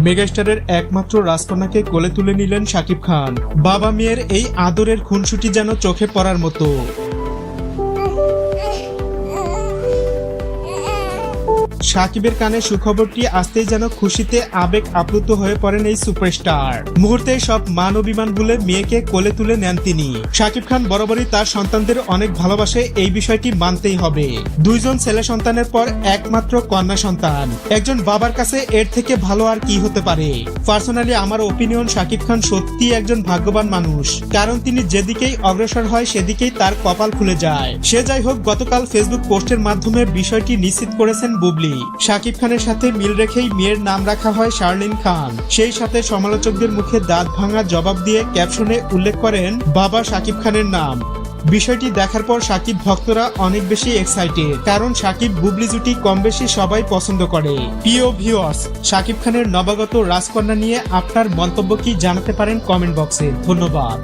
মেগাস্টারের একমাত্র রাজকন্যাকে কোলে তুলে নিলেন শাকিব খান। বাবা মেয়ের এই আদরের খুনসুটি যেন চোখে পড়ার মতো। শাকিবের কানে সুখবরটি আসতেই যেন খুশিতে আবেগ আপ্লুত হয়ে পড়েন এই সুপারস্টার। মুহূর্তে সব মান অভিমান ভুলে মেয়েকে কোলে তুলে নেন তিনি। শাকিব খান বরাবরই তার সন্তানদের অনেক ভালোবাসে, এই বিষয়টি মানতেই হবে। দুইজন ছেলে সন্তানের পর একমাত্র কন্যা সন্তান, একজন বাবার কাছে এর থেকে ভালো আর কি হতে পারে। পার্সোনালি আমার ওপিনিয়ন, শাকিব খান সত্যি একজন ভাগ্যবান মানুষ, কারণ তিনি যেদিকেই অগ্রসর হয় সেদিকেই তার কপাল খুলে যায়। সে যাই হোক, গতকাল ফেসবুক পোস্টের মাধ্যমে বিষয়টি নিশ্চিত করেছেন বুবলি। শাকিব খানের সাথে মিল রেখেই মেয়ের নাম রাখা হয় শার্লিন খান। সেই সাথে সমালোচকদের মুখে দাঁত ভাঙা জবাব দিয়ে ক্যাপশনে উল্লেখ করেন বাবা শাকিব খানের নাম। বিষয়টি দেখার পর শাকিব ভক্তরা অনেক বেশি এক্সাইটেড, কারণ শাকিব বুবলি জুটি কম বেশি সবাই পছন্দ করে। প্রিয় ভিউয়ার্স, শাকিব খানের নবাগত রাজকন্যা নিয়ে আপনার মন্তব্য কি জানাতে পারেন কমেন্ট বক্সে। ধন্যবাদ।